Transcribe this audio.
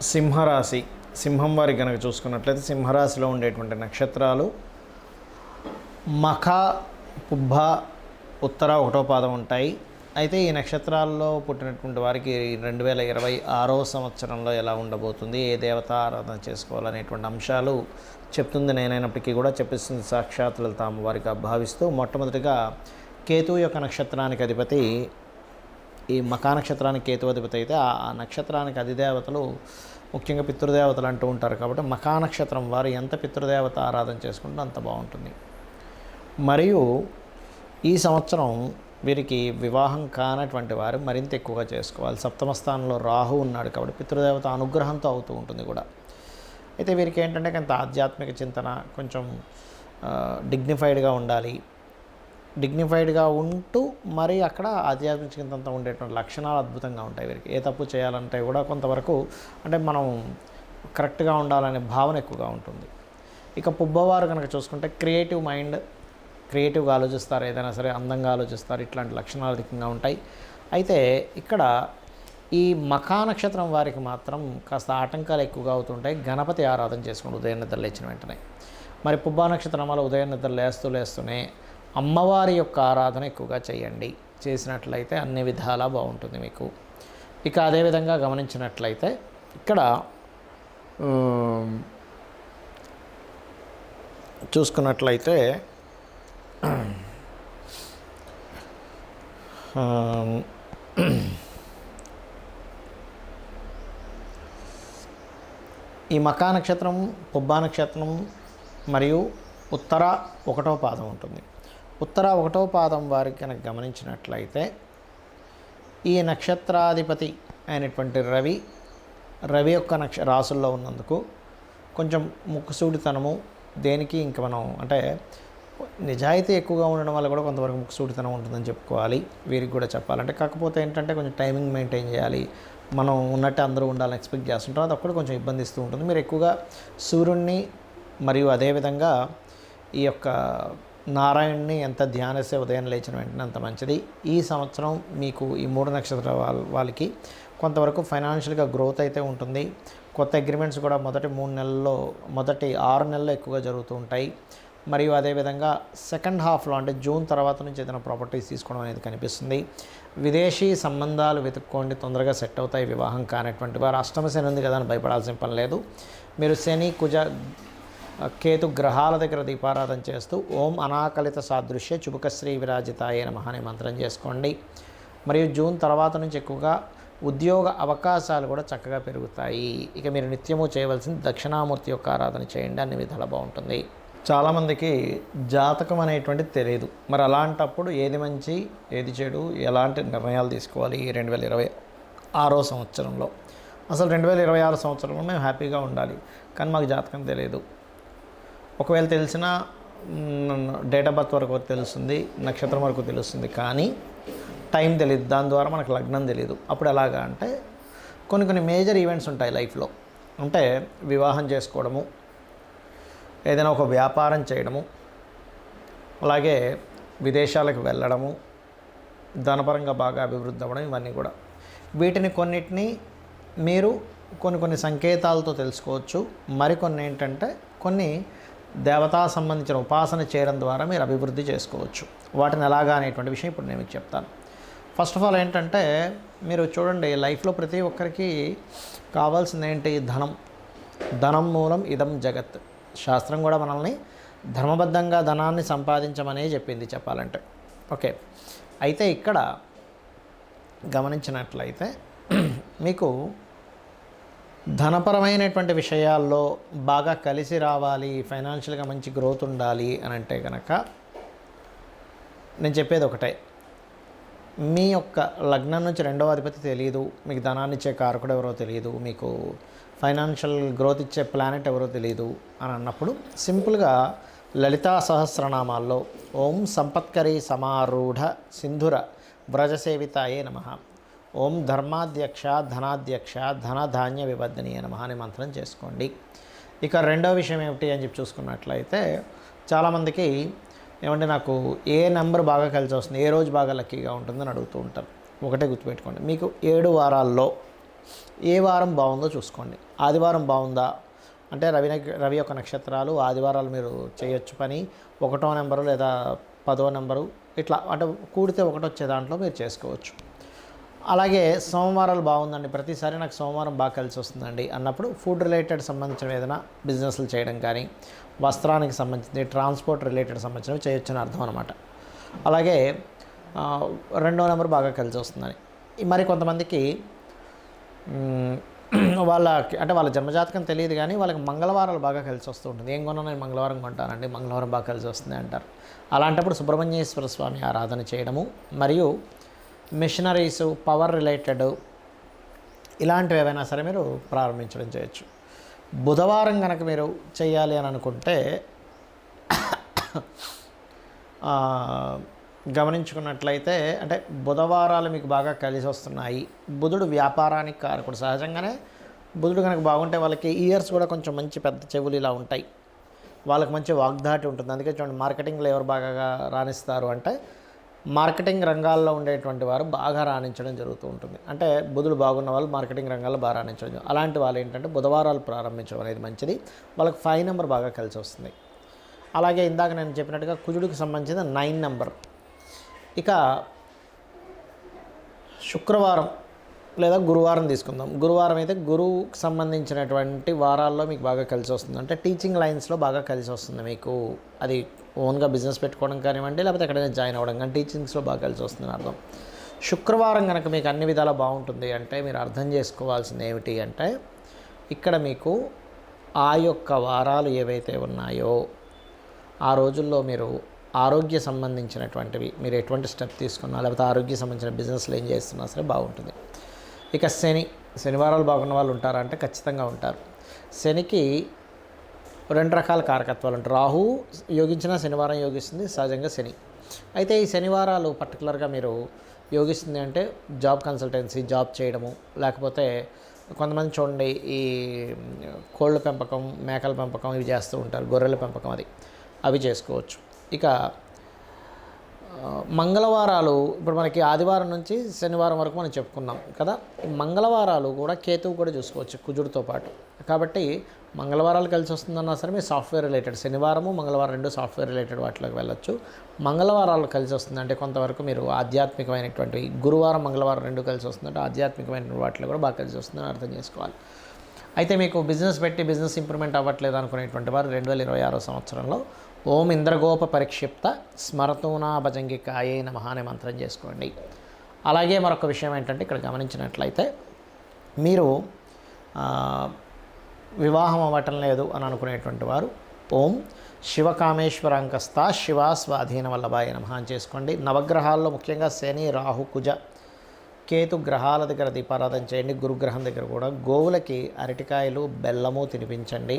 సింహరాశి సింహం వారి కనుక చూసుకున్నట్లయితే సింహరాశిలో ఉండేటువంటి నక్షత్రాలు మఖ, పుబ్బ, ఉత్తర ఒకటో పాదం ఉంటాయి. అయితే ఈ నక్షత్రాల్లో పుట్టినటువంటి వారికి 2026వ సంవత్సరంలో ఎలా ఉండబోతుంది, ఏ దేవత ఆరాధన చేసుకోవాలనేటువంటి అంశాలు చెప్తుంది నేనైనప్పటికీ కూడా చెప్పిస్తుంది సాక్షాత్ లలిత అమ్మవారిగా భావిస్తూ, మొట్టమొదటిగా కేతువు యొక్క నక్షత్రానికి అధిపతి, ఈ మకా నక్షత్రానికి కేతు అధిపతి అయితే ఆ నక్షత్రానికి అధిదేవతలు ముఖ్యంగా పితృదేవతలు అంటూ ఉంటారు. కాబట్టి మకా నక్షత్రం వారు ఎంత పితృదేవత ఆరాధన చేసుకుంటే అంత బాగుంటుంది. మరియు ఈ సంవత్సరం వీరికి వివాహం కానటువంటి వారు మరింత ఎక్కువగా చేసుకోవాలి. సప్తమ స్థానంలో రాహు ఉన్నాడు కాబట్టి పితృదేవత అనుగ్రహంతో అవుతూ ఉంటుంది కూడా. అయితే వీరికి ఏంటంటే కొంత ఆధ్యాత్మిక చింతన, కొంచెం డిగ్నిఫైడ్గా ఉండాలి. డిగ్నిఫైడ్గా ఉంటూ మరి అక్కడ ఆధ్యాత్మిక చింతనతో ఉండేటువంటి లక్షణాలు అద్భుతంగా ఉంటాయి వీరికి. ఏ తప్పు చేయాలంటే కూడా కొంతవరకు అంటే మనం కరెక్ట్గా ఉండాలనే భావన ఎక్కువగా ఉంటుంది. ఇక పుబ్బవారు కనుక చూసుకుంటే క్రియేటివ్ మైండ్, క్రియేటివ్గా ఆలోచిస్తారు, ఏదైనా సరే అందంగా ఆలోచిస్తారు, ఇట్లాంటి లక్షణాలు అధికంగా ఉంటాయి. అయితే ఇక్కడ ఈ మఖా నక్షత్రం వారికి మాత్రం కాస్త ఆటంకాలు ఎక్కువగా అవుతుంటాయి. గణపతి ఆరాధన చేసుకోండి ఉదయం నిద్ర లేచిన వెంటనే. మరి పుబ్బా నక్షత్రం వల్ల ఉదయం నిద్ర లేస్తూనే అమ్మవారి యొక్క ఆరాధన ఎక్కువగా చేయండి. చేసినట్లయితే అన్ని విధాలా బాగుంటుంది మీకు. ఇక అదేవిధంగా గమనించినట్లయితే ఇక్కడ చూసుకున్నట్లయితే ఈ మకా నక్షత్రం, పుబ్బా నక్షత్రం మరియు ఉత్తర ఒకటో పాదం ఉంటుంది. ఉత్తర ఒకటో పాదం వారికి కనుక గమనించినట్లయితే ఈ నక్షత్రాధిపతి అయినటువంటి రవి యొక్క రాసుల్లో ఉన్నందుకు కొంచెం ముక్కుసూడితనము, దేనికి ఇంక మనం అంటే నిజాయితీ ఎక్కువగా ఉండడం వల్ల కూడా కొంతవరకు ముక్కుసూడితనం ఉంటుందని చెప్పుకోవాలి వీరికి కూడా చెప్పాలంటే. కాకపోతే ఏంటంటే కొంచెం టైమింగ్ మెయింటైన్ చేయాలి. మనం ఉన్నట్టు అందరూ ఉండాలని ఎక్స్పెక్ట్ చేస్తుంటారు, అది ఒక్కటి కొంచెం ఇబ్బందిస్తూ ఉంటుంది. మీరు ఎక్కువగా సూర్యుడిని మరియు అదేవిధంగా ఈ యొక్క నారాయణ్ణి ఎంత ధ్యానిస్తే ఉదయం లేచిన వెంటనే అంత మంచిది. ఈ సంవత్సరం మీకు ఈ 3 నక్షత్ర వాళ్ళకి కొంతవరకు ఫైనాన్షియల్గా గ్రోత్ అయితే ఉంటుంది. కొత్త అగ్రిమెంట్స్ కూడా మొదటి 6 నెలల్లో ఎక్కువగా జరుగుతూ ఉంటాయి. మరియు అదేవిధంగా సెకండ్ హాఫ్లో అంటే జూన్ తర్వాత నుంచి ఏదైనా ప్రాపర్టీస్ తీసుకోవడం అనేది కనిపిస్తుంది. విదేశీ సంబంధాలు వెతుక్కోండి, తొందరగా సెట్ అవుతాయి. వివాహం కానటువంటి వారు అష్టమ శని ఉంది కదా అని భయపడాల్సిన పని లేదు. మీరు శని, కుజ, కేతు గ్రహాల దగ్గర దీపారాధన చేస్తూ ఓం అనాకలిత సాదృశ్య చుబుకశ్రీ విరాజితాయ నమః అనే మంత్రం చేసుకోండి. మరియు జూన్ తర్వాత నుంచి ఎక్కువగా ఉద్యోగ అవకాశాలు కూడా చక్కగా పెరుగుతాయి. ఇక మీరు నిత్యము చేయవలసింది దక్షిణామూర్తి యొక్క ఆరాధన చేయండి, అన్ని విధాలా బాగుంటుంది. చాలామందికి జాతకం అనేటువంటిది తెలియదు. మరి అలాంటప్పుడు ఏది మంచి ఏది చెడు, ఎలాంటి నిర్ణయాలు తీసుకోవాలి ఈ 2026వ సంవత్సరంలో. అసలు 2026 సంవత్సరంలో మేము హ్యాపీగా ఉండాలి, కానీ మాకు జాతకం తెలియదు. ఒకవేళ తెలిసినా డేట్ ఆఫ్ బర్త్ వరకు తెలుస్తుంది, నక్షత్రం వరకు తెలుస్తుంది, కానీ టైం తెలియదు. దాని ద్వారా మనకు లగ్నం తెలియదు. అప్పుడు ఎలాగా అంటే కొన్ని మేజర్ ఈవెంట్స్ ఉంటాయి లైఫ్లో. అంటే వివాహం చేసుకోవడము, ఏదైనా ఒక వ్యాపారం చేయడము, అలాగే విదేశాలకు వెళ్ళడము, ధనపరంగా బాగా అభివృద్ధి అవ్వడం, ఇవన్నీ కూడా. వీటిని కొన్నిటిని మీరు కొన్ని సంకేతాలతో తెలుసుకోవచ్చు. మరికొన్ని ఏంటంటే కొన్ని దేవతా సంబంధించిన ఉపాసన చేయడం ద్వారా మీరు అభివృద్ధి చేసుకోవచ్చు. వాటిని ఎలాగా అనేటువంటి విషయం ఇప్పుడు నేను మీకు చెప్తాను. ఫస్ట్ ఆఫ్ ఆల్ ఏంటంటే మీరు చూడండి, లైఫ్లో ప్రతి ఒక్కరికి కావాల్సింది ఏంటి? ధనం మూలం ఇదం జగత్. శాస్త్రం కూడా మనల్ని ధర్మబద్ధంగా ధనాన్ని సంపాదించమనే చెప్పింది చెప్పాలంటే. ఓకే, అయితే ఇక్కడ గమనించినట్లయితే మీకు ధనపరమైనటువంటి విషయాల్లో బాగా కలిసి రావాలి, ఫైనాన్షియల్గా మంచి గ్రోత్ ఉండాలి అని అంటే కనుక నేను చెప్పేది ఒకటే. మీ యొక్క లగ్నం నుంచి 2వ అధిపతి తెలియదు, మీకు ధనాన్ని ఇచ్చే కారకుడు ఎవరో తెలియదు, మీకు ఫైనాన్షియల్ గ్రోత్ ఇచ్చే ప్లానెట్ ఎవరో తెలియదు అని అన్నప్పుడు సింపుల్గా లలితా సహస్రనామాల్లో ఓం సంపత్కరీ సమారూఢ సింధుర వ్రజసేవితాయే నమః, ఓం ధర్మాధ్యక్ష ధనాధ్యక్ష ధనధాన్య వివర్ధనీయ నమః అనే మంత్రం చేసుకోండి. ఇక రెండవ విషయం ఏమిటి అని చెప్పి చూసుకున్నట్లయితే చాలామందికి ఏమంటే నాకు ఏ నెంబర్ బాగా కలిసి వస్తుంది, ఏ రోజు బాగా లక్కీగా ఉంటుందని అడుగుతూ ఉంటారు. ఒకటే గుర్తుపెట్టుకోండి, మీకు 7 వారాల్లో ఏ వారం బాగుందో చూసుకోండి. ఆదివారం బాగుందా అంటే రవి యొక్క నక్షత్రాలు ఆదివారాలు మీరు చేయొచ్చు పని. 1వ నెంబరు లేదా 10వ నెంబరు ఇట్లా అంటే కూడితే 1 వచ్చే దాంట్లో మీరు చేసుకోవచ్చు. అలాగే సోమవారాలు బాగుందండి, ప్రతిసారి నాకు సోమవారం బాగా కలిసి వస్తుందండి అన్నప్పుడు ఫుడ్ రిలేటెడ్ సంబంధించిన ఏదైనా బిజినెస్లు చేయడం కానీ, వస్త్రానికి సంబంధించి ట్రాన్స్పోర్ట్ రిలేటెడ్ సంబంధించినవి చేయొచ్చు అని అర్థం అనమాట. అలాగే 2వ నెంబర్ బాగా కలిసి వస్తుందని. మరి కొంతమందికి వాళ్ళ జన్మజాతకం తెలియదు కానీ వాళ్ళకి మంగళవారాలు బాగా కలిసి వస్తూ ఉంటుంది. ఏం కొన్నా నేను మంగళవారం కొంటానండి, మంగళవారం బాగా కలిసి వస్తుంది అంటారు. అలాంటప్పుడు సుబ్రహ్మణ్యేశ్వర స్వామి ఆరాధన చేయడము, మరియు మిషనరీసు, పవర్ రిలేటెడ్ ఇలాంటివి ఏవైనా సరే మీరు ప్రారంభించడం చేయొచ్చు. బుధవారం కనుక మీరు చేయాలి అని అనుకుంటే గమనించుకున్నట్లయితే అంటే బుధవారాలు మీకు బాగా కలిసి వస్తున్నాయి. బుధుడు వ్యాపారానికి కారకుడు. సహజంగానే బుధుడు కనుక బాగుంటే వాళ్ళకి ఇయర్స్ కూడా కొంచెం మంచి పెద్ద చెవులు ఇలా ఉంటాయి, వాళ్ళకి మంచి వాగ్దాటి ఉంటుంది. అందుకే చూడండి, మార్కెటింగ్లో ఎవరు బాగా రాణిస్తారు అంటే మార్కెటింగ్ రంగాల్లో ఉండేటువంటి వారు బాగా రాణించడం జరుగుతూ ఉంటుంది. అంటే బుధుడు బాగున్న వాళ్ళు మార్కెటింగ్ రంగాల్లో బాగా రాణించడం. అలాంటి వాళ్ళు ఏంటంటే బుధవారాలు ప్రారంభించడం అనేది మంచిది. వాళ్ళకి 5 నెంబర్ బాగా కలిసి వస్తుంది. అలాగే ఇందాక నేను చెప్పినట్టుగా కుజుడికి సంబంధించిన 9 నెంబర్. ఇక శుక్రవారం లేదా గురువారం తీసుకుందాం. గురువారం అయితే గురువుకి సంబంధించినటువంటి వారాల్లో మీకు బాగా కలిసి వస్తుంది. అంటే టీచింగ్ లైన్స్లో బాగా కలిసి వస్తుంది మీకు. అది ఓన్గా బిజినెస్ పెట్టుకోవడం కానివ్వండి, లేకపోతే ఎక్కడైనా జాయిన్ అవ్వడం కానీ టీచింగ్స్లో బాగా కలిసి వస్తుంది అర్థం. శుక్రవారం కనుక మీకు అన్ని విధాలా బాగుంటుంది అంటే మీరు అర్థం చేసుకోవాల్సింది ఏమిటి అంటే ఇక్కడ మీకు ఆ యొక్క వారాలు ఏవైతే ఉన్నాయో ఆ రోజుల్లో మీరు ఆరోగ్య సంబంధించినటువంటివి మీరు ఎటువంటి స్టెప్ తీసుకున్నా, లేకపోతే ఆరోగ్య సంబంధించిన బిజినెస్లు ఏం చేస్తున్నా సరే బాగుంటుంది. ఇక శనివారాలు బాగున్న వాళ్ళు ఉంటారా అంటే ఖచ్చితంగా ఉంటారు. శనికి 2 రకాల కారకత్వాలు ఉంటాయి. రాహు యోగించిన శనివారం యోగిస్తుంది సహజంగా శని. అయితే ఈ శనివారాలు పర్టికులర్గా మీరు యోగిస్తుంది అంటే జాబ్ కన్సల్టెన్సీ, జాబ్ చేయడము, లేకపోతే కొంతమంది చూడండి ఈ కోళ్ళ పెంపకం, మేకల పెంపకం ఇవి చేస్తూ ఉంటారు, గొర్రెల పెంపకం అవి చేసుకోవచ్చు. ఇక మంగళవారాలు ఇప్పుడు మనకి ఆదివారం నుంచి శనివారం వరకు మనం చెప్పుకున్నాం కదా. మంగళవారాలు కూడా కేతువు కూడా చూసుకోవచ్చు కుజుడితో పాటు. కాబట్టి మంగళవారాలు కలిసి వస్తుందన్నా సరే మీరు సాఫ్ట్వేర్ రిలేటెడ్, శనివారము మంగళవారం 2 సాఫ్ట్వేర్ రిలేటెడ్ వాటిలోకి వెళ్ళొచ్చు. మంగళవారాలు కలిసి వస్తుందంటే కొంతవరకు మీరు ఆధ్యాత్మికమైనటువంటి, గురువారం మంగళవారం 2 కలిసి వస్తుందంటే ఆధ్యాత్మికమైన వాటిలో కూడా బాగా కలిసి వస్తుందని అర్థం చేసుకోవాలి. అయితే మీకు బిజినెస్ ఇంప్రూవ్మెంట్ అవ్వట్లేదు అనుకునేటువంటి వారు 2026 సంవత్సరంలో ఓం ఇంద్రగోప పరిక్షిప్త స్మరతూనా భజంగికాయే నమః అనే మంత్రం చేసుకోండి. అలాగే మరొక విషయం ఏంటంటే ఇక్కడ గమనించినట్లయితే మీరు వివాహం అవ్వటం లేదు అని అనుకునేటువంటి వారు ఓం శివకామేశ్వరాంకస్తా శివ స్వాధీన వల్లభాయ నమః అని చేసుకోండి. నవగ్రహాల్లో ముఖ్యంగా శని, రాహు, కుజ, కేతు గ్రహాల దగ్గర దీపారాధన చేయండి. గురుగ్రహం దగ్గర కూడా గోవులకి అరటికాయలు, బెల్లము తినిపించండి.